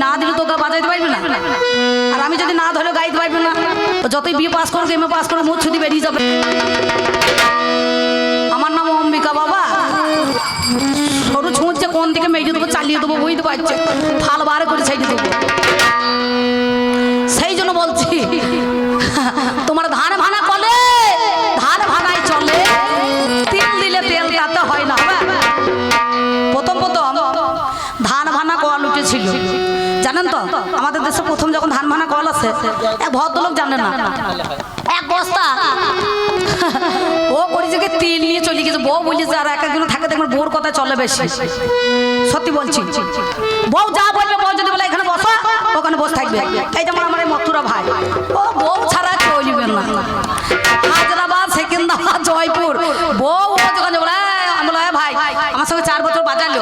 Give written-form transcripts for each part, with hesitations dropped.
না দিলে তোকে বাজাইতে পারবি না, আর আমি যদি না ধরে গাইতে পারবি না, যতই বিয়ে পাস করো এমএ পাস করো মুখ ছুটি বেরিয়ে যাবে। আমার নাম অম্বিকা বাবা, সরু ছুঁচছে কোন দিকে মেরে দেবো চালিয়ে দেবো বুঝতে পারছে, ফাল বার করে ছেড়ে দেবো। সেই জন্য বলছি তোমার ধান ভানা কলে ধান ভানাই চলে, তেল দিলে তেল তাতে হয় না। প্রথম ধান ভানা কল উঠেছিল জানেন তো, আমাদের দেশে প্রথম যখন ধান ভানা কল আছে এক ভদ্রলোক জানে না, এক বস্তা ও করেছে কি তেল নিয়ে চলে গেছে। বউ বলেছে আর এক একজন থাকে দেখবেন বউর কথা চলে বেশি, সত্যি বলছি। বউ যা বলবে, বউ যদি বলে এখানে বসো ওখানে বসে থাকবে। এই যেমন আমার এই মথুরা ভাই, ও বউ ছাড়া চলবে না। হায়দ্রাবাদ, সেকেন্দ্রাবাদ, জয়পুর, বউ ও যখন বলে ভাই আমার সঙ্গে 4 বছর বাজালো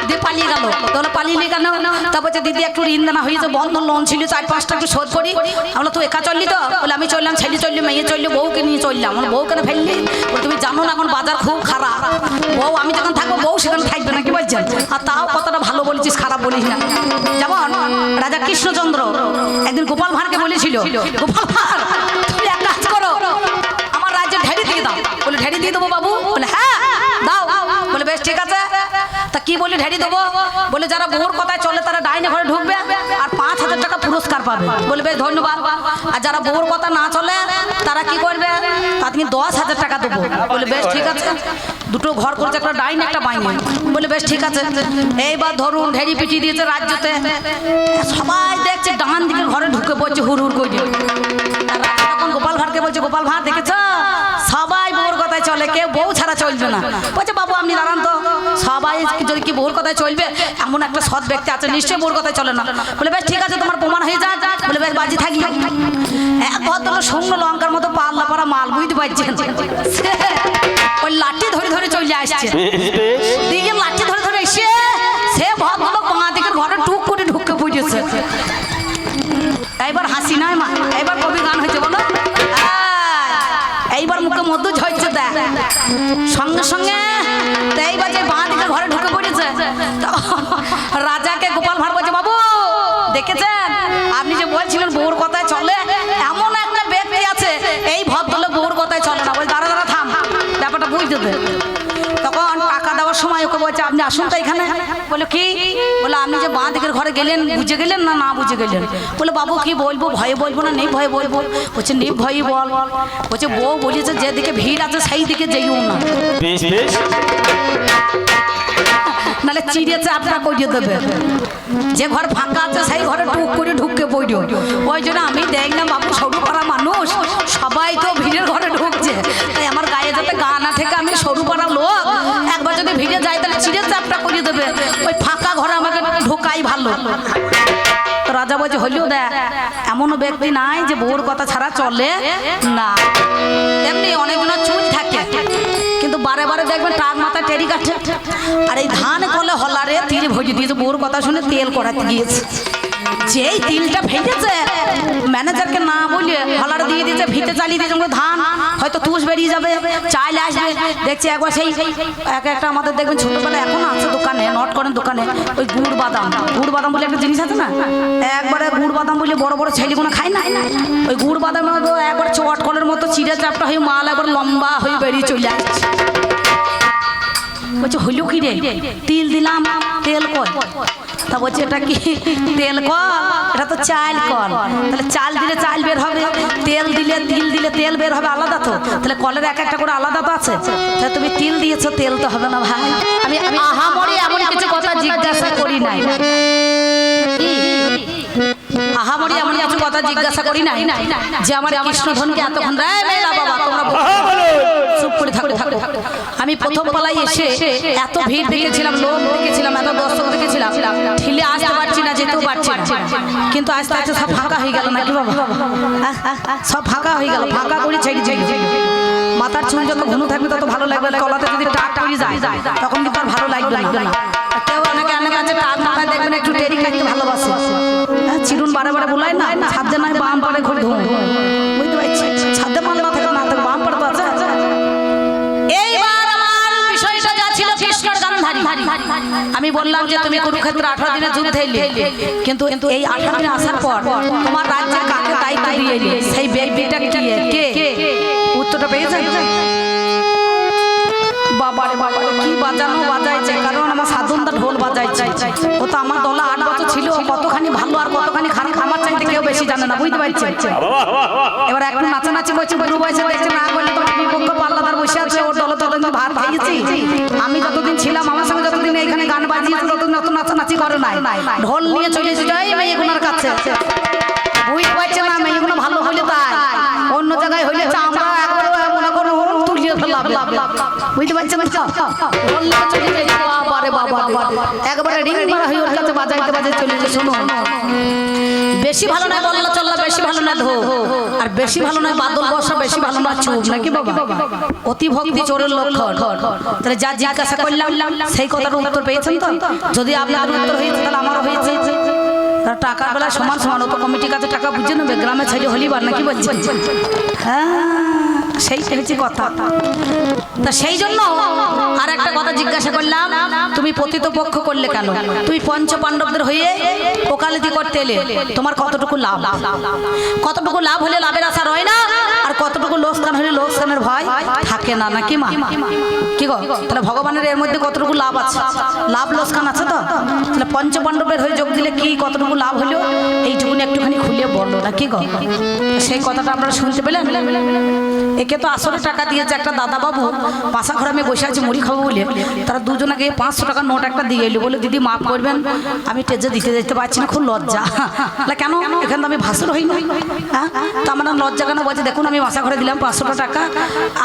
দিয়ে পালিয়ে গেল, তাহলে পালিয়ে নিয়ে কেন? তারপর দিদি একটু ঋণ দেনা হয়েছে, বন্ধন লোন ছিল 4-5টা একটু শোধ করি। আমরা তো একা চললি তো, বলে আমি চললাম, ছেলে চললি, মেয়ে চললি, বউকে নিয়ে চললাম। আমার বউ কেন ফেললি? তুমি জানো না এখন বাজার খুব খারাপ, বউ আমি যখন থাকবো বউ সেখানে থাকবে না, কি বলছেন? আর তাও কতটা ভালো বলেছিস, খারাপ বলিস না। যেমন রাজা কৃষ্ণচন্দ্র একদিন গোপাল ভাঁড়কে বলেছিল, গোপাল ভাঁড় তুমি এক কাজ করো, আমার রাজ্যে ঢেড়ি দিয়ে দাও। বলে ঢেড়ি দিয়ে দেবো বাবু? বলে হ্যাঁ দাও। বলে বেশ ঠিক আছে, তা কি বলি ঢেড়ি দেবো? বলে যারা বউর কথায় চলে তারা ডাইনে ঘরে ঢুকবে আর 5,000 টাকা পুরস্কার পাবে। বলে বেশ ধন্যবাদ। আর যারা বউর কথা না চলে তারা কি করবে? তা তুমি 10,000 টাকা দেবো। বলে বেশ ঠিক আছে। দুটো ঘর করছে, একটা ডাইন একটা বাইনে। বলে বেশ ঠিক আছে। এইবার ধরুন ঢেড়ি পিটিয়ে দিয়েছে রাজ্যতে, সবাই দেখছে ডান দিকের ঘরে ঢুকে পড়ছে হুড় হুড় করে। তখন গোপাল ভাঁড়কে বলছে, গোপাল ভাঁড় দেখেছ সবাই বউর কথায় চলে, কেউ বউ ছাড়া চলবে না। বলছে বাবু আপনি দাঁড়ান তো, সবাই যদি কি বউর কথায় চলবে এমন একটা সৎ ব্যক্তি আছে নিশ্চয়ই বউর কথায় চলে না। বলে বেশ ঠিক আছে, তোমার প্রমাণ হয়ে যায়। বলে বেশ বাজি থাকি। এক ভদ্রলোক সৌম্য লঙ্কার মতো পাল্লা পাড়া মাল, বুঝতে পারছেন, ওই লাঠি ধরে ধরে চলে আসছে। দিকে লাঠি ধরে ধরে এসে সে ভদ্রলোক বাঁ দিকের ঘরে টুক করে ঢুকে পড়েছে। এইবার হাসি নয় মা, এইবার কবি গান হয়েছে বলো, এইবার মুখে মধু ঝরছে দেখ সঙ্গে সঙ্গে। এইবার যে বাঁ দিকে ঘরে ঢুকে পড়েছে, রাজাকে গোপাল ভাঁড় বলছে বাবু দেখেছেন আপনি যে বলছিলেন বউর কথায় চলে, এমন একটা ব্যক্তি আছে এই ভদ্রলোক বউর কথায় চলে না। বলে দাঁড়া দাঁড়া থাম, ব্যাপারটা বুঝতে দে। তখন টাকা দেওয়ার সময় ওকে বলছে আপনি আসুন তো এখানে। বলে কি? বলে আপনি যে বাঁ দিকের ঘরে গেলেন বুঝে গেলেন না না বুঝে গেলেন? বলে বাবু কি বলবো, ভয়ে বলবো না নেই ভয়ে বলবো? বলছে নেই ভয়ে বল। বলছে বউ বলেছে যেদিকে ভিড় আছে সেই দিকে যেও না, নাহলে চিড়ে চাপটা করিয়ে দেবে। যে ঘর ফাঁকা আছে সেই ঘরে টুক করে ঢুকে পড়ো। ওই জন্য আমি দেখলাম বাবু সরু পাড়া মানুষ সবাই তো ভিড়ের ঘরে ঢুকছে, তাই আমার গায়ে যাতে গা না থেকে আমি সরু পাড়া লোক একবার যদি ভিড়ে যাই তাহলে চিড়ে চাপটা করিয়ে দেবে, ওই ফাঁকা ঘরে আমাকে ঢোকাই ভালো। রাজা বলছে হলেও দেখ এমনও ব্যক্তি নাই যে বউর কথা ছাড়া চলে না। এমনি অনেকজনের চুল থাকে কিন্তু বারে বারে দেখবেন টাক মাথা টেরি কাটে। আর এই ধান কলে হলারে তীর ভেজে দিয়েছে, বউর কথা শুনে তেল করাতে গিয়েছে। যেই তিলটা ভেজেছে ম্যানেজারকে না বলে হলারে দিয়ে দিয়েছে, ভিটে চালিয়ে দিয়েছে। ধান হয়তো তুষ বেরিয়ে যাবে, চাইলে আসবে। দেখছি একবার সেই একটা আমাদের দেখবেন ছোটবেলায় এখন আছে দোকানে, নট করেন দোকানে, ওই গুড় বাদাম বলে একটা জিনিস আছে না, একবারে গুড় বাদাম বলে বড় বড় ছেলেগুলো খায় না, ওই গুড় বাদাম একবার চট কলের মতো চিড়ে চাপটা হয়ে মাল একবার লম্বা হয়ে বেরিয়ে চলে আসছে। বলছে হইল কি রে? তিল দিলাম তেল কল। তা বলছে এটা কি তেল কল? এটা তো চাল কল। তাহলে চাল দিলে চাল বের হবে, তেল দিলে তিল দিলে তেল বের হবে, আলাদা তো। তাহলে কলের এক একটা করে আলাদা তো আছে। তাহলে তুমি তিল দিয়েছো তেল তো হবে না ভাই। আমি আহামরি এমন কিছু কথা জিজ্ঞাসা করি নাই, আহামরি এমন কিছু কথা জিজ্ঞাসা করি নাই যে আমার কৃষ্ণধনকে এতক্ষণ বাবা তোমরা চুপ করে থাকো। আমি প্রথম পালাই এসে এত ভিড় দেখেছিলাম, লোক দেখেছিলাম, এত দর্শক দেখেছিলাম, ঠেলে আসতে পারছি না, যেতেও পারছি না। কিন্তু আস্তে আস্তে সব ফাঁকা হয়ে গেল নাকি বাবা, সব ফাঁকা হয়ে গেল। ফাঁকা করে ছেড়ে মাথার চুল যত ঘন থাকবে তত ভালো লাগবে, কলাতে যদি টাক পড়ে যায় তখন কিন্তু আর ভালো লাগবে না। কেউ অনেকে আছে টাক মাথায় দেখবেন একটু টেরি খাইতে ভালোবাসে, চিরুন বারে বারে বলাই না ছাদে নয় বাম পারে ঘুরে ধুম, বুঝতে পারছি ছাদে মান না থাকে না থাকে বাম পারে তো আছে। এইবার আমার বিষয়টা যা ছিল কৃষ্ণর গান্ধারী, আমি বললাম যে তুমি কুরুক্ষেত্রে 18 দিনের যুদ্ধে এলে, কিন্তু এই 18 দিন আসার পর তোমার রাজ্যে কাকে দায়িত্ব দিয়ে এলে, সেই ব্যক্তিটা কে? উত্তরটা পেয়েছেন? বাবারে বাবারে কি বাজানো বাজাইছে, কারণ আমার সাধনটা ঢোল বাজাইছে। ও তো আমার দলে 8 বছর ছিল, কতখানি ভালো আর কতখানি খারাপ আমার চাইতে কেউ বেশি জানে না, বুঝতে পারছেন? এবার একটু নাচানাচি করছে, গুরু বয়সে দেখছে না করলে তোমার বিপক্ষ পাল্লাদার বসে আছে, ওর দলে ততদিন ভাত খাইয়েছি। আমি যতদিন ছিলাম, আমার সঙ্গে যতদিন এখানে গান বাজিয়েছে, ততদিন অত নাচানাচি করে নাই, ঢোল নিয়ে চলে যেতে মেয়েগুলোর কাছে। বুঝতে পারছে না মেয়েগুলো ভালো হইলে তাই, অন্য জায়গায় হইলে চামড়া একবার মনে করো তুলিয়ে ফেলা, বুঝতে পারছেন? একবারে রিং মারা হয়ে ওর কাছে বাজাইতে বাজাইতে চলে যেতে। শোনো, বেশি ভালো নয় বললা চল্লা, বেশি ভালো নয় ধো, আর বেশি ভালো নয় বাদল বর্ষা, বেশি ভালো নয় চুপ, নাকি বাবা? অতি ভক্তি চোরের লক্ষণ। তাহলে যা জিজ্ঞাসা করলাম সেই কথার উত্তর পেয়েছেন তো? যদি আপনার উত্তর হয়েছে তাহলে আমারও হয়েছে। টাকার বেলা সমান সমান, ও তো কমিটির কাছে টাকা বুঝে নেবে, গ্রামে ছেড়ে হলিবার নাকি বলছেন? হ্যাঁ, সেইটা হচ্ছে কথা। তা সেই জন্য আর একটা কথা জিজ্ঞাসা করলাম, তুমি পতিতপক্ষ করলে কেন? তুমি পঞ্চ পাণ্ডবদের হয়ে ওকালতি করতে এলে, তোমার কতটুকু লাভ? কতটুকু লাভ হলে লাভের আশা রয় না, আর কতটুকু লোকসান হলে লোকসানের ভয় থাকে না, নাকি মা? কি গো, তাহলে ভগবানের এর মধ্যে কতটুকু লাভ আছে? লাভ লোকসান আছে তো? তাহলে পঞ্চ পাণ্ডবের হয়ে যোগ দিলে কি কতটুকু লাভ হলো, এইটুকুনি একটুখানি খুলে বললো, নাকি গো? সেই কথাটা আপনারা শুনতে পেলেন? একে তো আসলে টাকা দিয়েছে একটা দাদা বাবু, পাশা ঘরে আমি বসে আছি মুড়ি খাবো বলে, তারা দুজনাকে 500 টাকার নোট একটা দিয়ে এলো, বলে দিদি মাফ করবেন, আমি টেজে দিতে যেতে পারছি না, খুব লজ্জা। কেন? এখানে তো আমি ভাসুর হই না, হ্যাঁ? তো আমার লজ্জা কেন? বলছে দেখুন আমি বাসা ঘরে দিলাম 500 টাকা,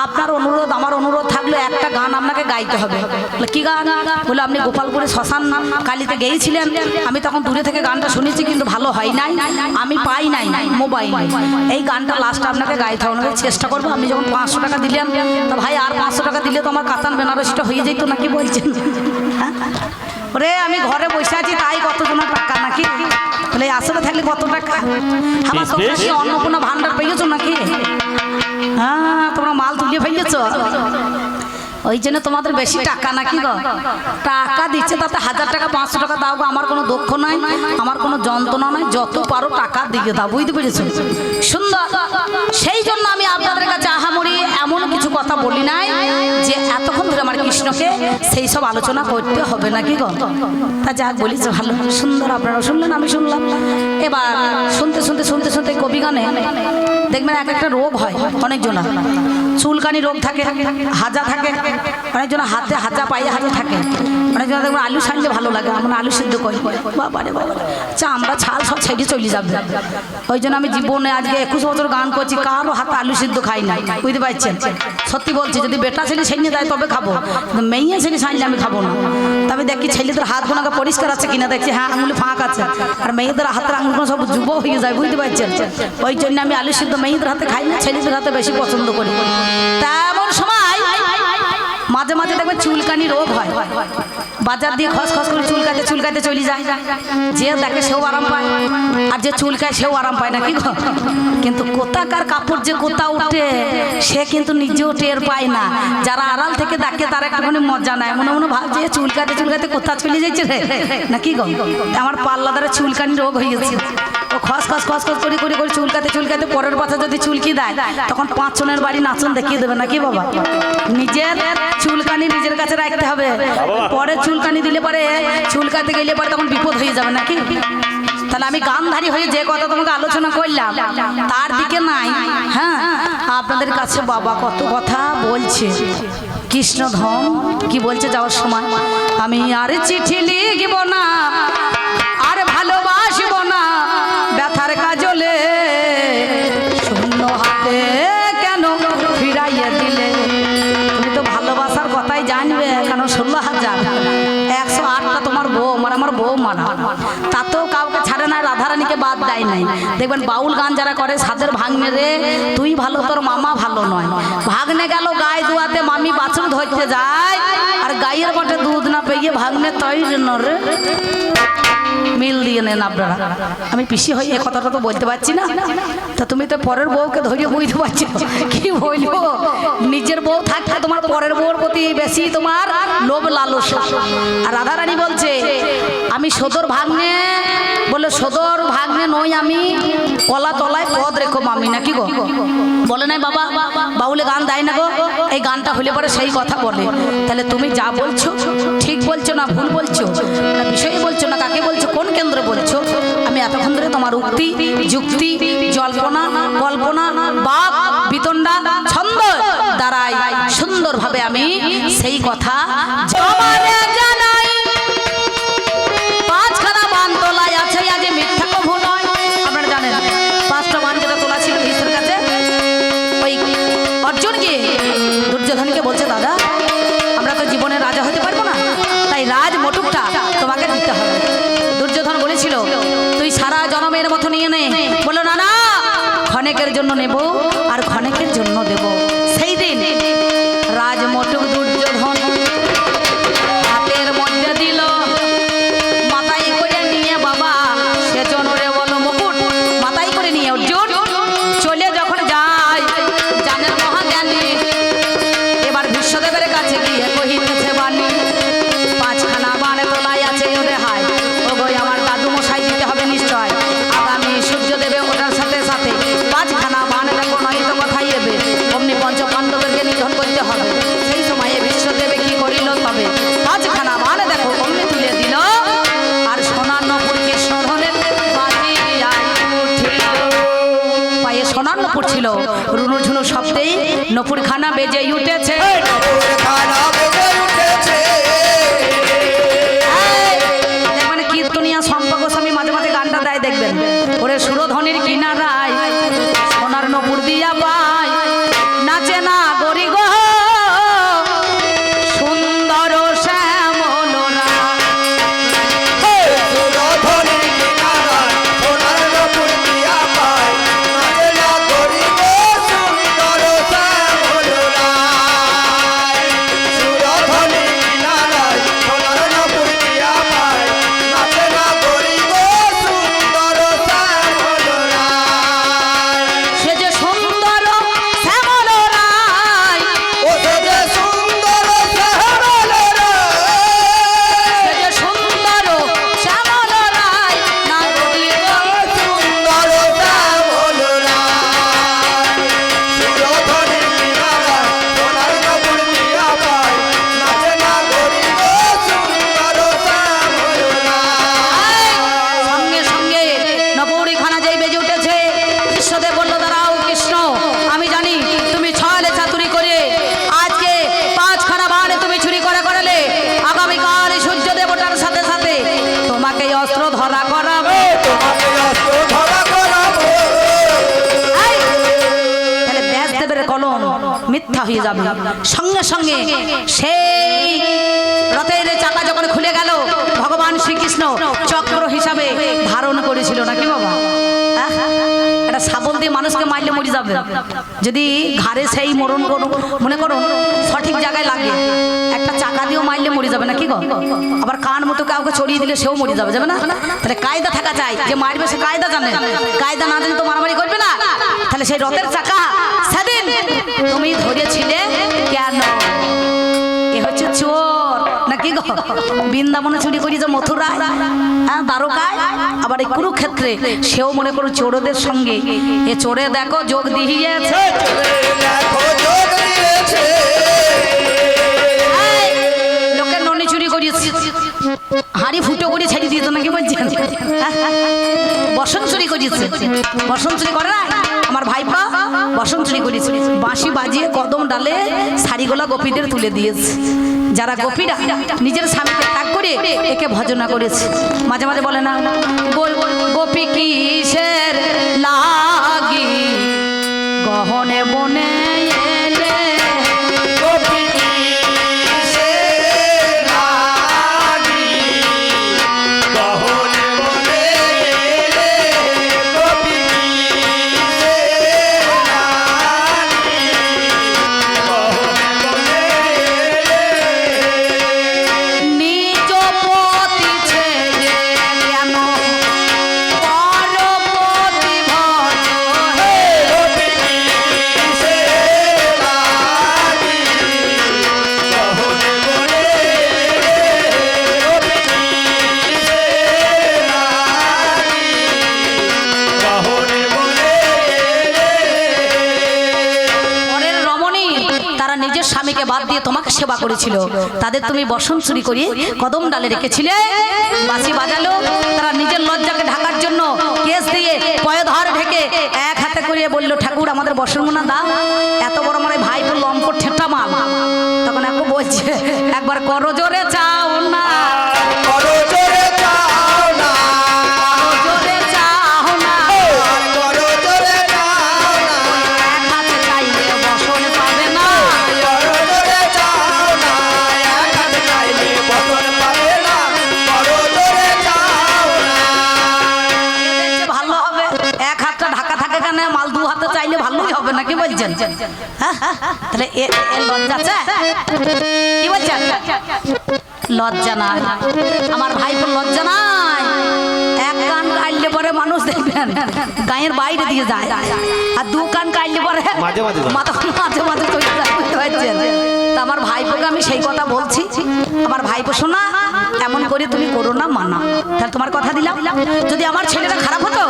আপনার অনুরোধ আমার অনুরোধ থাকলে একটা গান আপনাকে গাইতে হবে। কি গান? বলে আপনি গোপালপুরে শ্মশান কালীতে গেয়েছিলেন, আমি তখন দূরে থেকে গানটা শুনেছি, কিন্তু ভালো হয় নাই, আমি পাই নাই মোবাইল, এই গানটা লাস্ট আপনাকে গাইতে হবে, চেষ্টা করবো। আমি যখন 500 টাকা দিলাম, তো ভাই আর 500 টাকা দিলে তো আমার কাতান বেনারসিটা হয়ে যেত, নাকি বলছেন? ওরে আমি ঘরে বসে আছি তাই কতজনের টাকা, নাকি? তাহলে আসলে থাকলে কত টাকা? আমার তোমরা কি অন্নপূর্ণা ভান্ডার পেয়েছো নাকি? হ্যাঁ, তোমরা মাল তুলিয়ে ফেলেছ, ওই জন্য তোমাদের বেশি টাকা, নাকি গো? টাকা দিচ্ছে তাতে 1000 টাকা 500 টাকা দাও গো, আমার কোনো দুঃখ নাই, আমার কোনো যন্ত্রণা নাই, যত পারো টাকা দিয়ে দাও, বুঝতে পেরেছো? সুন্দর। সেই জন্য আমি আপনাদের কাছে আহামরি এমন কিছু কথা বলি নাই যে এতক্ষণ ধরে আমার কৃষ্ণকে সেই সব আলোচনা করতে হবে, নাকি গো? তা যা বলিস ভালো সুন্দর, আপনারা শুনলেন, আমি শুনলাম। এবার শুনতে শুনতে শুনতে শুনতে কবি গানে দেখবেন এক একটা রোগ হয়, অনেকজনা চুলকানি রোগ থাকে, হাজা থাকে, অনেকজন হাতে হাজা পায়ে হাজা থাকে, অনেকজন দেখবেন আলু ছাড়লে ভালো লাগে, আমরা আলু সিদ্ধ করি, বাবারে বাবা আমরা ছাল সব ছেড়ে চলে যাবে। ওই জন্য আমি জীবনে আজকে 21 বছর গান করছি, কারো হাতে আলু সিদ্ধ খাই নাই, বুঝতে পারছেন? সত্যি বলছি, যদি বেটা ছেলে ছেড়ে দেয় তবে খাবো, মেয়ে ছেলে ছাড়লে আমি খাবো না। তবে দেখি ছেলেদের হাত গোনাকে পরিষ্কার আছে কিনা, দেখছি হ্যাঁ আঙুলে ফাঁক আছে, আর মেয়েদের হাতের আঙুলগুলো সব যুব হয়ে যায়, বুঝতে পারছেন? ওই জন্য আমি আলু সিদ্ধ মেয়েদের হাতে খাই না, ছেলেদের হাতে বেশি পছন্দ করি। তেমন সময় মাঝে মাঝে দেখবে চুলকানি রোগ হয়, বাজার দিয়ে খস খস করে চুলকাতে চুলকাতে চলে যায়, যে দেখে সেও আরাম পায়, আর যে চুলকায় সেও আরাম পায়, নাকি গো? কিন্তু কোথাকার কাপড় যে কোথা উঠে সে কিন্তু নিজেও টের পায় না, যারা আড়াল থেকে দেখে তারা একটুখানি মজা নেয়, মনে মনে ভাবছে চুলকাতে চুলকাতে কোথা চলে যাচ্ছে রে, নাকি গো? আমার পাল্লাদারে চুলকানি রোগ হয়ে গেছে, ও খস খস খস খস করে করে করে চুলকাতে চুলকাতে পরের পাতা যদি চুলকি দেয়, তখন 5 জনের বাড়ি নাচন দেখিয়ে দেবে, নাকি বাবা? নিজের চুলকানি নিজের কাছে রাখতে হবে, পরে চুলকানি দিলে পরে চুলকাতে গেলে পরে তখন বিপদ হয়ে যাবে, নাকি? তাহলে আমি গানধারী হয়ে যে কথা তোমাকে আলোচনা করলাম তার দিকে নাই। হ্যাঁ, আপনাদের কাছে বাবা কত কথা বলছে, কৃষ্ণধন কি বলছে যাওয়ার সময়, আমি আর চিঠি লিখব না, আর ভালোবাসব না ব্যথার কাজলে, শূন্য হাতে কেন ফিরাইয়া দিলে। তুমি তো ভালোবাসার কথাই জানবে, কেন 16,000 108টা তোমার বউ, মানে আমার বউ মারা, তাতেও কাউকে ছাড়ে না, রাধারানীকে বাদ দেয় নাই। দেখবেন বাউল গান যারা করে, সাদের ভাগ্নে রে তুই ভালো তোর মামা ভালো নয়, ভাগ্নে গেল গায়ে দুয়াতে, মামি বাছুর ধরতে যায়, আর গাইয়ের বটে দুধ না পেয়ে ভাগ্নে তৈরি নরে। মিল দিয়ে নেন আপনারা। আমি পিসি হই এ কথাটা তো বলতে পারছি না, তা তুমি তো পরের বউকে ধরিয়ে বইতে পারছো, কি বলবো? নিজের বউ থাকতে তোমার পরের বউর প্রতি বেশি তোমার লোভ লালসা। আর রাধারানী বলছে আমি সদর ভাগ্নে, বলে সদর ভাগ্নে নই আমি, কলা তলায় পদ রেখো মামি, নাকি গো? বলে নাই বাবা, বাউলে গান দেয় না গো, এই গানটা হলে পরে সেই কথা বলে। তাহলে তুমি যা বলছো ঠিক বলছো না ভুল বলছো, না বিষয় বলছো না কাকে বলছো, কোন কেন্দ্র বলছো? আমি এতক্ষণ ধরে তোমার উক্তি যুক্তি জল্পনা কল্পনা বাক বিতণ্ডা ছন্দ দ্বারাই সুন্দরভাবে আমি সেই কথা জানাই। পাঁচখানা বান তোলায় আছে, আজ মিথ্যা কভু নয়। আপনারা জানেন 5টা বান যেটা তোলা ছিল ভীষ্মের কাছে, ওই অর্জুনকে দুর্যোধনকে বলছে দাদা আমরা তো জীবনে রাজা হতে পারবো না, তাই রাজ মটুকটা তোমাকে দিতে হবে। দুর্যোধন বলেছিল তুই সারা জনমের মতো নিয়ে নে, বললো না না ক্ষণেকের জন্য নেব আর ক্ষণেকের জন্য দেব। সেই দিন রাজ মটুক দুর্যোধন হাতের মধ্যে দিল, মাথায় করে নিয়ে বাবা সে জনরে বলো মুকুট মাথায় করে নিয়ে অর্জুন চলে যখন যায় জানেন মহাজ্ঞানী, এবার বিশ্বদেবের কাছে গিয়ে কহিতেছে বাণী, 5খানা বানে তোলাই আছে ওরে হায়, ও গই আমার দাদু মশাই দিতে হবে নিশ্চয়, আগামী সূর্যদেবে ওটার সাথে সাথে 5খানা বানে দেখো নয় তো কথাই এবে, অমনি পঞ্চপাণ্ডবদেরকে নিধন করতে হবে। সেই সময়ে বিশ্বদেবে কি করিল তবে 5খানা বানে দেখো অমনি তুলে দিল, আর সোনার নপুর কৃষ্ণধনের বাজিয়ায় উঠিল। পায়ে সোনার নপুর ছিল, রুনু ঝুনু শব্দেই নপুর খানা বেজে উঠেছে। দেখবেন কীর্তনিয়া শম্পা গোস্বামী মাঝে মাঝে গানটা দেয়, দেখবেন ওরে সুরধনির কিনারায় সোনার নপুর দিয়া পায়, নাচে না গরি গো সুন্দর শ্যামলরা। সে যে সুন্দর শ্যামলরায়, সে যে সুন্দর শ্যামলরায়, না গরি গো সঙ্গে সঙ্গে নপুরি খানা যেই বেজে উঠেছে, কৃষ্ণদেব বলল দাঁড়াও কৃষ্ণ, আমি জানি তুমি ছলে চাতুরি করে আজকে 5খানা বানে তুমি চুরি করে করালে, আগামীকাল সূর্য দেবতার সাথে সাথে তোমাকে এই অস্ত্র ধরা করাবে। এই, তাহলে ব্যাসদেবের কলম মিথ্যা হয়ে যাবে। সঙ্গে সঙ্গে সেই রথের চাকা যখন খুলে গেল, ভগবান শ্রীকৃষ্ণ চক্র হিসাবে ধারণ করেছিল নাকি বাবা? একটা শাবল দিয়ে মানুষকে মারলে মরে যাবে, যদি ঘাড়ে সেই মরণ মনে করো সঠিক জায়গায় লাগে, একটা চাকা দিয়েও মারলে মরে যাবে নাকি গো? আবার কান মতো কাউকে ছড়িয়ে দিলে সেও মরে যাবে, যাবে না? তাহলে কায়দা থাকা চাই, যে মারবে সে কায়দা জানে, কায়দা না জানে তো মারামারি করবে না। তাহলে সেই রথের চাকা সেদিন তুমি ধরেছিলে কেন? এ হচ্ছে চোর নাকি গো? বৃন্দাবনে চুরি করেছে মথুরায়, দ্বারকায়, আবার এই কুরুক্ষেত্রে সেও মনে করো চোরদের সঙ্গে। এ চোরে দেখো যোগ দিয়েছে, লোকের ননি চুরি করিয়েছে, হাড়ি ফুটো করে ছেড়ে দিয়েছে নাকি বলছেন? বসন চুরি করিয়েছে, বসন চুরি করে না আমার ভাইপা, বসন চুরি করেছে, বাঁশি বাজিয়ে কদম ডালে শাড়িগোলা গোপীদের তুলে দিয়েছে। যারা গোপীরা নিজের স্বামীকে ত্যাগ করে একে ভজনা করেছে। মাঝে মাঝে বলে না গোপী কিসের লাগি গহনে বনে এলে, নিজ পতি ছেড়ে কেন বাদ দিয়ে তোমাকে সেবা করেছিল, তাদের তুমি বসন চুরি করিয়ে কদম ডালে রেখেছিলে। বাঁশি বাজালো, তারা নিজের লজ্জাকে ঢাকার জন্য কেস দিয়ে পয়ধর ঢেকে এক হাতে করিয়ে বললো, ঠাকুর আমাদের বসনমুনা দাও। এত বড় আমার ভাই লম্প ঠেটা মাল। তখন একটু বলছে, একবার করো জোরে চাও না, করো জোরে চাও না, জোরে চাও না, করো জোরে চাও না, এক হাতে চাইলে বসন পাবে না, করো জোরে চাও না, এক হাতে চাইলে বসন পাবে না, করো জোরে চাও না। এদের যে ভালো হবে, এক হাতটা ঢাকা থাকে কেন, মাল দু হাতে চাইলে ভালোই হবে না, কি বলছেন? হ্যাঁ, তাহলে এ লজ্জা আছে? কি বলছেন? লজ্জা নাই আমার ভাইপোর, লজ্জা নাই। এক কান কাটলে পরে মানুষ দেখবেন গায়ের বাইরে দিয়ে যায়, আর দু কান কাটলে পরে মাঝে মাঝে মাঝে মাঝে তৈরি যায়, বুঝতে পারছেন? তা আমার ভাইপোকে আমি সেই কথা বলছি, আমার ভাইপো শোনা এমন করে তুমি করো না, মানা। তাহলে তোমার কথা দিলাম, যদি আমার ছেলেটা খারাপ হতো,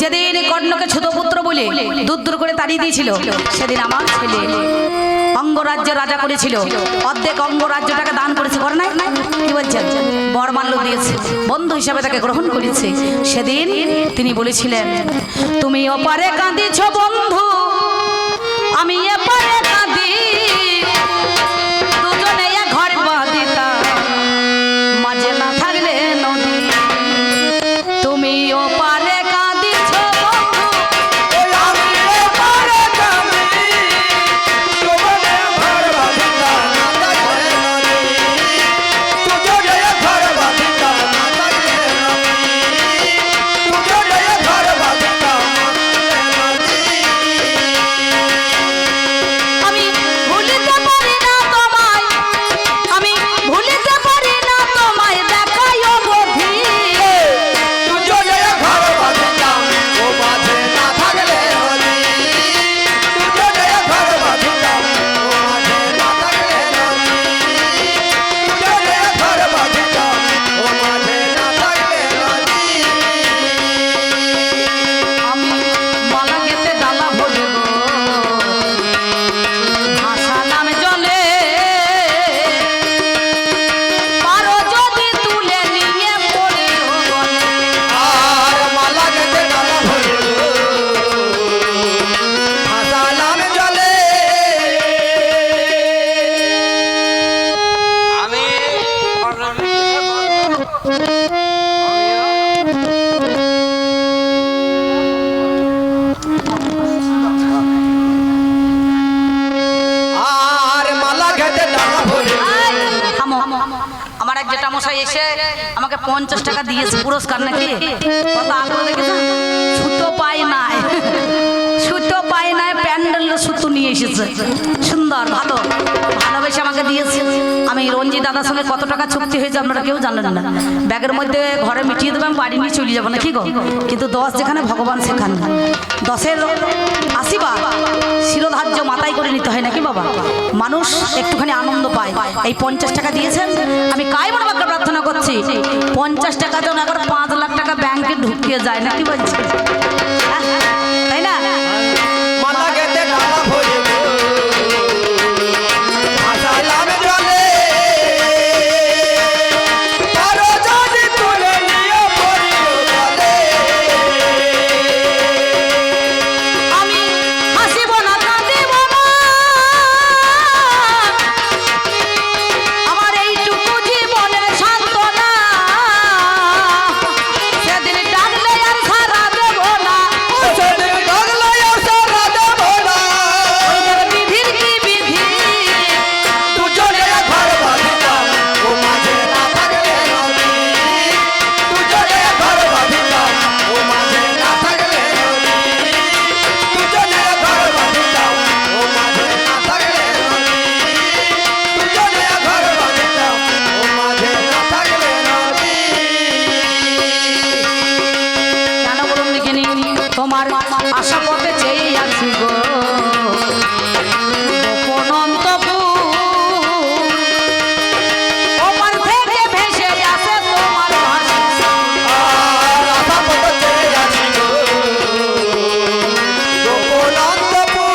যেদিন কর্ণকে ছোট পুত্র বলে দূর দূর করে তাড়িয়ে দিয়েছিল, সেদিন আমার ছেলে অঙ্গরাজ্য রাজা করেছিল, অর্ধেক অঙ্গরাজ্যটাকে দান করেছে, করে নাই? কি বলছেন? বরমাল্য দিয়েছে, বন্ধু হিসাবে তাকে গ্রহণ করেছে। সেদিন তিনি বলেছিলেন, তুমি ওপারে কাঁদিছ বন্ধু, আমি এপারে কাঁদি, দুজনে এক ঘর বাঁধিতা, মাঝে না থাকলে নদী। তুমি ওপারে কাঁদিছ বন্ধু, ওই আমি এপারে কাঁদি, তোমারে ঘর বাঁধিতা না থাকলে নদী, তুজরে ঘর বাঁধিতা না থাকলে নদী, তুজরে ঘর বাঁধিতা না থাকলে নদী। আমি ভুলিতে পারি না তোমায়, আমি ভুলিতে পারি না তোমায়, দেখাই অবধি। তুজরে ঘর বাঁধিতা ও মাঝে না থাকলে নদী, তুজরে ঘর বাঁধিতা ও মাঝে না থাকলে নদী, তুজরে ঘর বাঁধিতা ও মাঝে না থাকলে নদী। আমি মালা গেতে ডালা ভরিব, ভাসালাম জলে, পারো যদি তুলে নিয়ে পড়িও গলে। আর মালা গেতে ডালা ভরিব, ভাসালাম জলে। আমি আর মালা গেতে ডালা ভরিব, থামো, আমার এক জেঠা মশাই এসে আমাকে 50 টাকা দিয়েছে পুরস্কার, নাকি কত আগ্রহ দেখেছো? সুতো পাই নাই, সুতো পাই নাই, প্যান্ডেল সুতো নিয়ে এসেছে, সুন্দর ভালো ভালোবেসে আমাকে দিয়েছে। আমি রঞ্জি দাদার সঙ্গে কত টাকা চুক্তি হয়েছে আপনারা কেউ জানেন না, ব্যাগের মধ্যে ঘরে মিটিয়ে দেবেন, বাড়ি নিয়ে চলে যাবো না, কি গো? কিন্তু 10 যেখানে ভগবান সেখানে, 10-এর আশীর্বাদ শিরোধার্য মাথায় করে নিতে হয়, নাকি বাবা? মানুষ একটুখানি আনন্দ পায়। এই 50 টাকা দিয়েছেন, আমি কাই মনে বাক্যে প্রার্থনা করছি, 50 টাকা যেন একবার 5 লাখ টাকা ব্যাংকে ঢুকিয়ে যায়, নাকি বলছি? তাই না? মালা গেতে ডালা ভরিব, ভাসালাম জলে, পারো যদি তুলে নিয়ে পড়িও গলে। আমি হাসিব না, কাঁদিব না, আমার এইটুকু জীবনের সান্ত্বনা, সেদিন ডাকলে আর সারা দেব না, সেদিন ডাকলে আর সারা দেব না, ওই বিধির কি বিধি, দুজনে ঘর বাঁধিতাম ও মাঝে না থাকলে নদী, দুজনে ঘর বাঁধিতাম ও মাঝে না থাকলে নদী, দুজনে ঘর বাঁধিতাম ও মাঝে না থাকলে নদী, দুজনে ঘর বাঁধিতাম ও মাঝে না থাকলে নদী। কেন বলুন দেখিনি? তোমার আশা পথে চেয়ে আছি গো, গোপন অন্তপুর, ওপার থেকে ভেসে আসে তোমার ভাষা। আর আশা পথে চেয়ে আছি গো, গোপন অন্তপুর,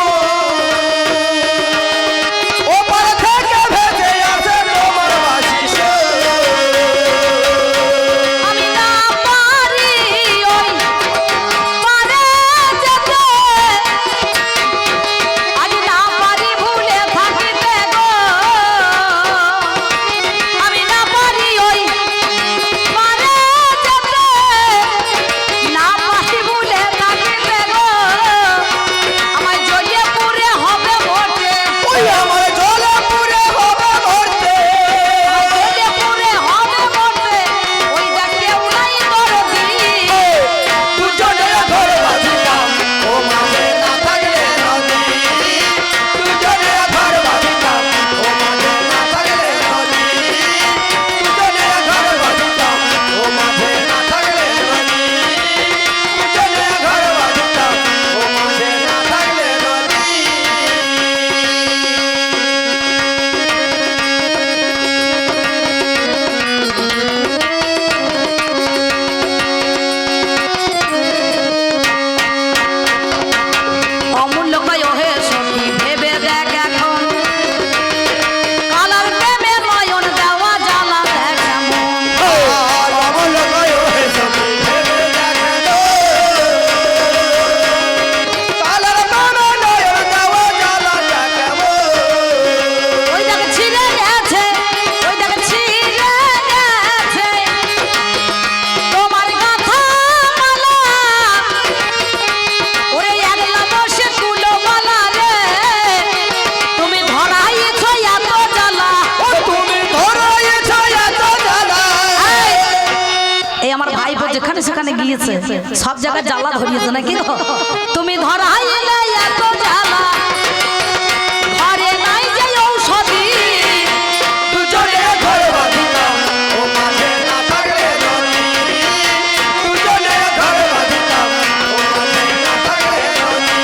দিয়েছে, সব জায়গায় জ্বালা ধরিয়েছে নাকি গো? তুমি ধরাইলে এত জ্বালা, ঘরে নাই যে ঔষধি, দুজনে ঘর বাঁধিতাম ও মাঝে না থাকলে নদী, দুজনে ঘর বাঁধিতাম ও মাঝে না থাকলে নদী,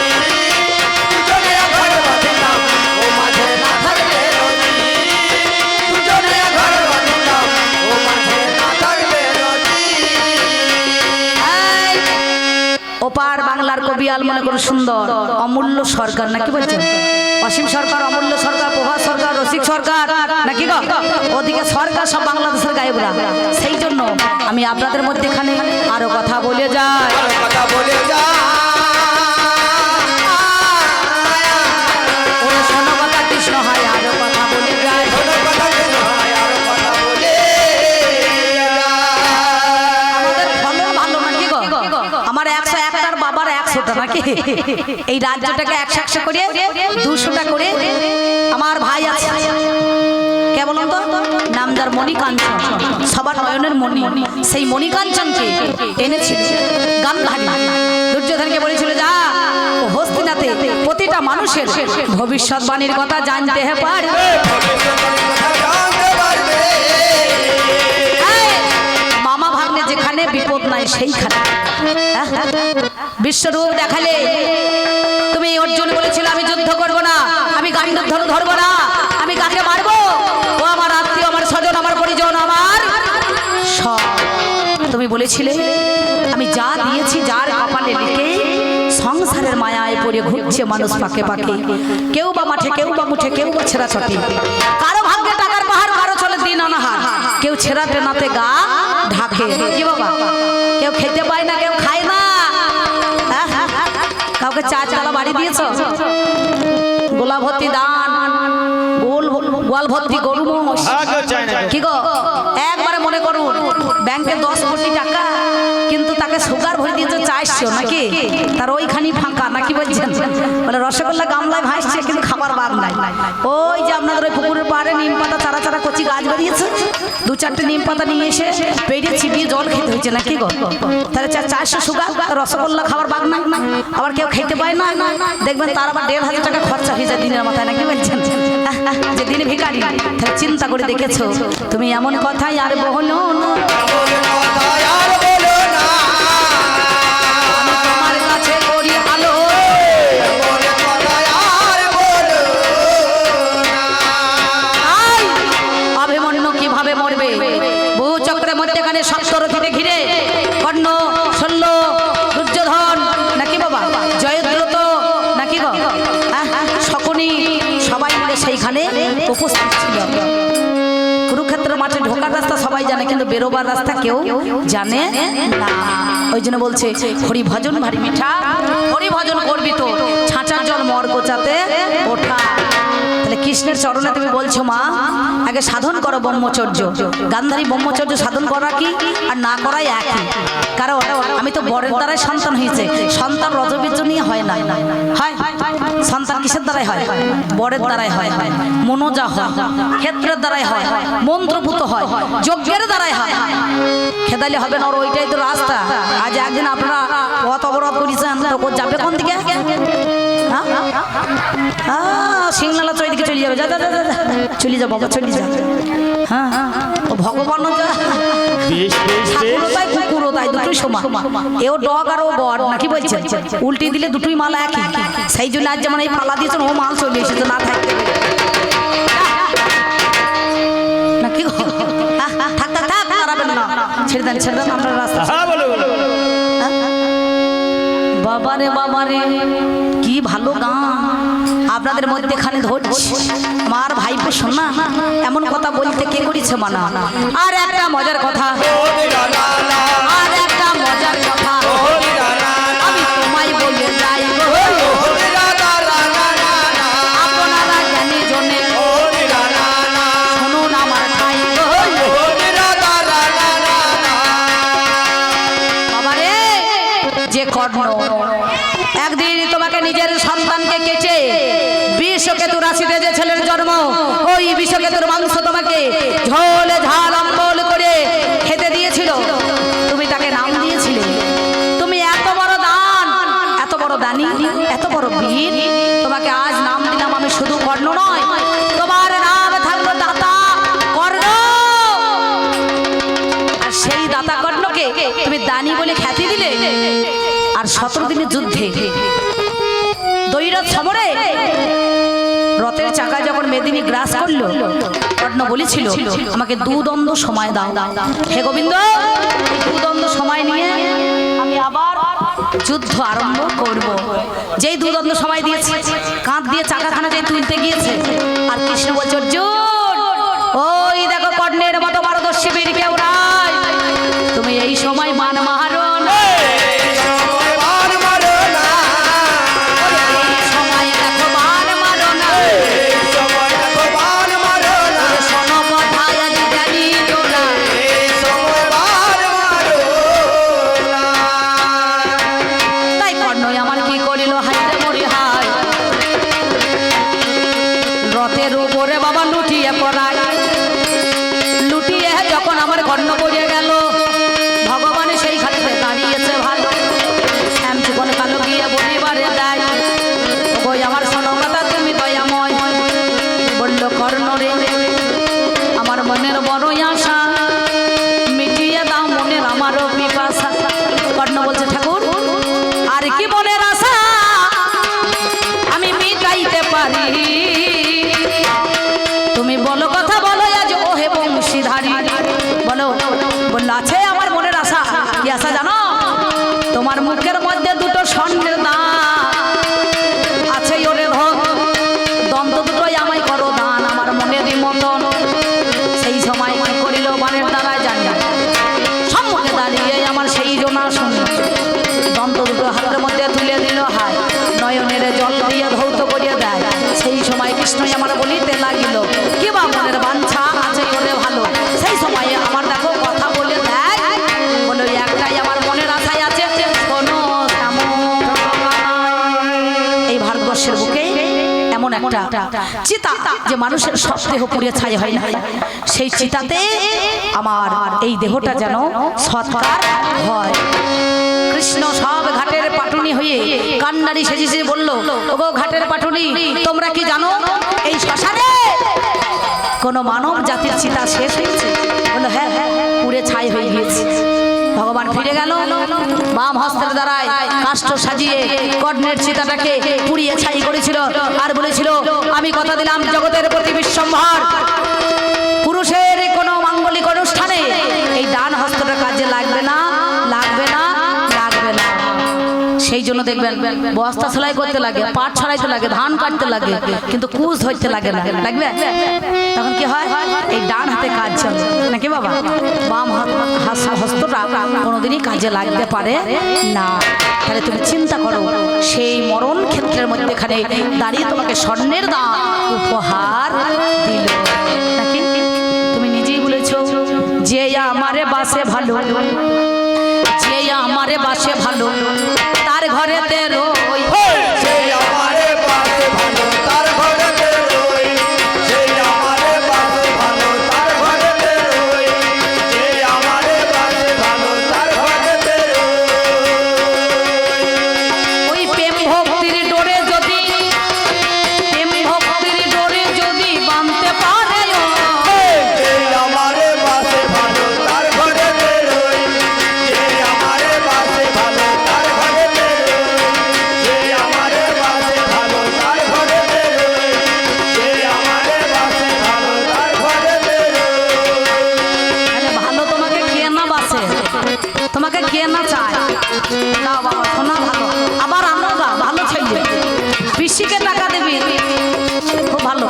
দুজনে ঘর বাঁধিতাম ও মাঝে না থাকলে নদী, দুজনে ঘর বাঁধিতাম ও মাঝে না থাকলে নদী। এই, ওপার বাংলার কবিয়াল মনে করো সুন্দর অমূল্য সরকার নাকি বলছেন, অসীম সরকার, অমূল্য সরকার, প্রভাত সরকার, রসিক সরকার নাকি গো? ওদিকে সরকার সব বাংলাদেশের গায়করা। সেই জন্য আমি আপনাদের মধ্যে এখানে আরো কথা বলে যাই। কথা বলে যা ওরে শোনো কথা কৃষ্ণ হয়, আরো কথা বলে যাই। আমাদের ফলন ভালো নাকি গো? আমার 101টার বাবার 100টা নাকি? এই রাজ্যটাকে 100 করে 200টা করে আমার ভাই আছে, কে বলুন তো? নামদার মণিকাঞ্চন, সবার নয়নের মণি, সেই মণিকাঞ্চনকে এনেছিল গান্ধারী। দুর্যোধনকে বলেছিল যা ও হস্তিনাতে প্রতিটা মানুষের ভবিষ্যৎবাণীর কথা জানতে পারে। মামা ভাগ্নে যেখানে বিপদ নাই সেইখানে বিশ্বরূপ দেখালে। তুমি অর্জুন বলেছিল আমি যুদ্ধ করব না, আমি গান্ডীব ধনু ধরবো না, আমি কাকে মারবো? ও আমার আত্মীয়, আমার স্বজন, আমার পরিজন, আমার সব। তুমি বলেছিলে আমি যা দিয়েছি যার কপালে লিখে, সংসারের মায়ায় পড়ে ঘুরছে মানুষ পাকে পাকে, কেউ বা মাঠে, কেউ বা মুঠে, কেউ বা ছেঁড়া ছটে, কারো ভাগ্যে টাকার পাহাড়, কারো চলে দিন অনাহার, কেউ ছেঁড়া টেনাতে গা ঢাকে। কি বাবা, কেউ খেতে পায় না, কেউ খায় না। কাউকে 4 তলা বাড়ি দিয়েছ, গোলা ভর্তি দান, গোয়াল ভর্তি গরু মোষ, কি গো? একবারে মনে করুন ব্যাংকে 10 কোটি টাকা, কিন্তু তাকে সুগার ভরে দিয়েছে 400 নাকি? তার ওইখানি ফাঁকা নাকি বলছেন? বলে রসগোল্লা গামলায় ভাসছে কিন্তু খাবার বাগ নাই। ওই যে আপনাদের ওই পুকুরের পাড়ে নিম পাতা চারা চারা কচি গাছ বেরিয়েছে, 2-4টে নিম পাতা নিয়ে এসে পেটে চিবিয়ে জল খেতে হয়েছে নাকি গো? তাহলে 400 সুগার, রসগোল্লা খাবার বাগ নাই, আবার কেউ খেতে পায় না, দেখবেন তার আবার 1,500 টাকা খরচা হয়ে যায় দিনের মাথায় নাকি বলছেন? যে দিন ভিখারি, তাহলে চিন্তা করে দেখেছো তুমি এমন কথাই আর বলো না, তোমার কাছে করি আলো, অভিমন্যু কিভাবে মরবে? বহু চক্রের মধ্যেখানে 70 ঘিরে কর্ণ, শল্য, দুর্যোধন নাকি বাবা, জয়দ্রথ নাকি গো, শকুনি, সবাই মিলে সেইখানে উপস্থিত ছিল। কুরুক্ষেত্রের মাঠে ঢোকার রাস্তা সবাই জানে, কিন্তু বেরোবার রাস্তা কেউ জানে না। ওই জন্য বলছে হরি ভজন ভারী মিঠা, হরি ভজন করবি তো ছাঁচার জল মর গোচাতে ওঠা। তাহলে কৃষ্ণের চরণে তুমি বলছো মা আগে সাধন করো ব্রহ্মচর্য। গান্ধারী ব্রহ্মচর্য সাধন করা কি আর না করাই একই, কারণ আমি তো বরের দ্বারাই সন্তান হয়েছে। সন্তান রজবীর্য নিয়ে হয় না, হয় সন্তান কিসের দ্বারাই হয়? বরের দ্বারাই হয়, মনোজা হয়, ক্ষেত্রের দ্বারাই হয়, মন্ত্রভূত হয়, যজ্ঞের দ্বারাই হয়। খেদাইলে হবে না, ওইটাই তো রাস্তা। আজ একদিন আপনারা পথ অবরোধ করেছেন, তো যাবে কোন দিকে? সিংনালা চৈদিকে চলে যাবে, যা যা যা চলে যা বাবা, চলে যা। হ্যাঁ ও ভগবান তাই কুকুরও তাই, দুটোই সমান। এও ডগ আর ও বর নাকি বলছেন? উল্টে দিলে দুটোই মালা একই। সেই জন্য আজ যেমন এই পালা দিয়েছেন, ও মাল চলে এসেছে না থাকতে নাকি? থাক থাক থাক, দাঁড়াবেন না, ছেড়ে দেন ছেড়ে দেন আপনার রাস্তা। বাবারে বাবারে কি ভালো গান আপনাদের মধ্যেখানে ধরছি। মার ভাইপো শোনা এমন কথা বলতে কে করেছে মানা? আর একটা মজার কথা, আর একটা মজার কথা আমি তোমায় বলে যাই, আপনারা জ্ঞানী জনে শুনুন আমার ঠাই। বাবারে যে কর্ণ একদিন তোমাকে নিজের সন্তানকে কেটে বিষকেতু রাশিতে যে ছেলের জন্ম, ওই বিষকেতুর মাংস তোমাকে ঝোলে ঝাল অম্বল করে খেতে দিয়েছিল, তুমি তাকে নাম দিয়েছিলে দানি, এত বড় বীর, তোমাকে আজ নাম দিলাম আমি শুধু কর্ণ নয়, তোমার নাম থাকলো দাতা কর্ণ। আর সেই দাতা কর্ণকে তুমি দানি বলে খ্যাতি দিলে। আর 17 দিনের যুদ্ধে দৈরথ সমরে রথের চাকা যখন মেদিনী গ্রাস করলো, কর্ণ বলেছিল আমাকে দুদণ্ড সময় দাও। হে গোবিন্দ, দুদণ্ড সময় নিয়ে আমি আবার যুদ্ধ আরম্ভ করব। যেই দুদণ্ড সময় দিয়েছে, কাঁধ দিয়ে চাকাখানা যে তুলতে গিয়েছে, আর কৃষ্ণ বলছে অর্জুন, ওই দেখো কর্ণের মতো পারদর্শী বীর কেউ নাই, তুমি এই সময় মান মারো না। কর্ণ পড়িয়ে গেল, ভগবান সেই খাটে দাঁড়িয়েছে ভালো, শ্যাম জীবন কালো গিয়ে বলিবারে দেয়, ওই আমার শোনো কথা তুমি দয়াময়। বলল কর্ণ রে, আমার মনের বড় আশা, মিটিয়ে দাও মনের আমারও পিপাসা। কর্ণ বলছে ঠাকুর, আর কি মনের আশা আমি মিটাইতে পারি, তুমি বলো কথা বলো আজ ও হে বংশীধারী। বলো, বললো আছে আমার মনের আশা। কি আশা জানো? তোমার মুখের মধ্যে দুটো স্বর্ণের দাঁত আছে, ওরে ধন দন্ত দুটোই আমায় করো দান, আমার মনেরই মতন। সেই সময় মনে করিল বানের দ্বারায় জানি, সম্মুখে দাঁড়িয়ে আমার সেই জোনা শুনি, দন্ত দুটো হাতের মধ্যে তুলে দিল হায়, নয়নের জল দিয়ে ধৌত করিয়ে দেয়। সেই সময় কৃষ্ণই আমার বলিতে লাগিল, কি বা মনের বাঞ্ছা আছে ওরে ভালো। সেই সময় আমার দেখো কথা বলে দেয়, বলো একটাই আমার মনের আশায় আছে, কোনো এই ভারতবর্ষের বুকে এমন একটা চিতা যে মানুষের সব দেহ পুড়িয়ে ছাই হয় না, সেই চিতাতে আমার এই দেহটা যেন সৎকার হয়। কৃষ্ণ সব ঘাটের পাটুনি হয়ে কান্নারি সেজেছে, বলল ওগো ঘাটের পাটুনি, তোমরা কি জানো এই শ্মশানে কোন মানব জাতির চিতা শেষ হয়েছে? বললো হ্যাঁ, পুড়ে ছাই হয়ে গিয়েছে। ভগবান ফিরে গেল, বাম হস্তের দ্বারায় কাষ্ঠ সাজিয়ে কর্ণের চিতাটাকে পুড়িয়ে ছাই করেছিল, আর বলেছিল আমি কথা দিলাম জগতের প্রতি বিশ্বম্ভর পুরুষের কোনো মাঙ্গলিক অনুষ্ঠানে এই ডান হস্তটা কাজে লাগবে না, লাগবে না, লাগবে না। সেই জন্য দেখবেন বস্তা সেলাই করতে লাগে, পাট ছড়াইতে লাগে, ধান কাটতে লাগে, কিন্তু কুশ ধরতে লাগে না, লাগবে? তখন কি হয়? এই ডান হাতে কাজ চলে নাকি বাবা, বাম হস্তটা কোনোদিনই কাজে লাগতে পারে না। তাহলে তুমি চিন্তা করো, সেই মরণ ক্ষেত্রের মধ্যেখানে দাঁড়িয়ে তোমাকে স্বর্ণের দান উপহার দিল নাকি? তুমি নিজেই বলেছো যে আমারে বাসে ভালো, যে আমারে বাসে ভালো তার ঘরেতে রই, যে আমারে বাসে ভালো তার ঘরেতে রই, যে আমারে বাসে ভালো তার ঘরেতে রই, যে আমারে বাসে ভালো তার ঘরেতে রই। ওই প্রেম ভক্তির ডোরে যদি, প্রেম ভক্তির ডোরে যদি বাঁধতে পারে, যে আমারে বাসে ভালো তার ঘরেতে রই, যে আমারে বাসে ভালো তার ঘরেতে রই, যে আমারে বাসে ভালো তার ঘরেতে রই, যে আমারে বাসে ভালো তার ঘরেতে রই। তাহলে ভালো তোমাকে কে না বাসে, তোমাকে কে না চায়? না বাবা শোনা ভালো, আবার আমরা ভালো ছেলে পিসিকে টাকা দেবি, খুব ভালো,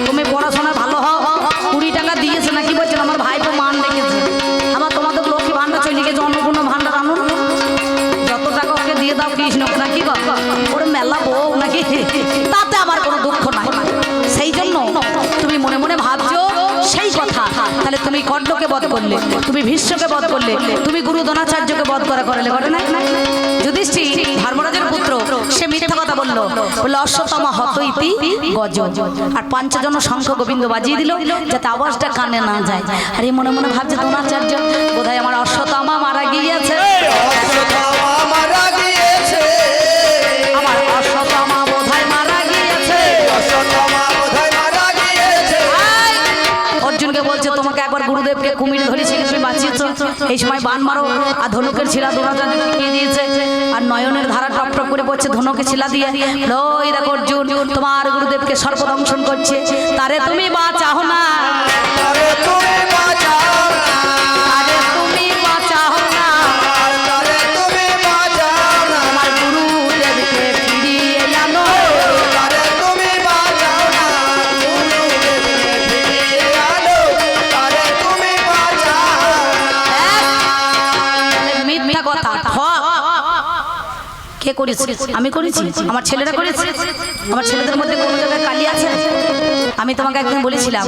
তুমি পড়াশোনা ভালো হও, 20 টাকা দিয়েছে নাকি বলছেন, আমার ভাইপো মান রেখেছে, আবার তোমাদের লক্ষ্মী ভান্ডার চলে গেছে, অন্নপূর্ণ ভান্ডার আনুন, যত টাকা ওকে দিয়ে দাও কৃষ্ণকে নাকি গো, ওরে মেলা বউ নাকি, তাতে আমার কোনো দুঃখ নাই। সেই জন্য তুমি মনে মনে ভাবছো সেই কথা, তাহলে তুমি কর্ণকে বধ করলে, তুমি ভীষ্মকে বধ করলে, তুমি গুরু দ্রোণাচার্যকে বধ করলে করে না? যুধিষ্ঠির ধর্মরাজের পুত্র, সে মিথ্যা কথা বললো, বললো অশ্বত্থামা হত ইতি গজ, আর 5 জন শঙ্খ গোবিন্দ বাজিয়ে দিল যাতে আওয়াজটা কানে না যায়। আর এই মনে মনে ভাবছে দ্রোণাচার্য বোধহয় আমার অশ্বত্থামা মারা গিয়েছে, অশ্বত্থামা মারা গিয়েছে, গুরুদেবকে কুমির ধরেছে তুমি বাঁচিয়েছ, এই সময় বান মারো। আর ধনুকের ছিলা দুরাজা দেখিয়ে দিয়েছে, আর নয়নের ধারা টপ টপ করে পড়ছে ধনুকে ছিলা দিয়ে। ওই দেখো অর্জুন তোমার গুরুদেবকে সর্পদংশন করছে, তারে তুমি বাঁচাও না, তারে তুমি বাঁচাও না, তারে তুমি বাঁচাও না, তারে তুমি বাঁচাও না, আমার গুরুদেবকে ফিরিয়ে আনো। তারে তুমি বাঁচাও না, গুরুদেবকে ফিরিয়ে আনো, তারে তুমি বাঁচাও না। মিথ্যা কথা, ঠক। কে করেছে? আমি করেছি? আমার ছেলেরা করেছে? আমার ছেলেদের মধ্যে কোনো জায়গায় কালি আছে? আমি তোমাকে একদিন বলেছিলাম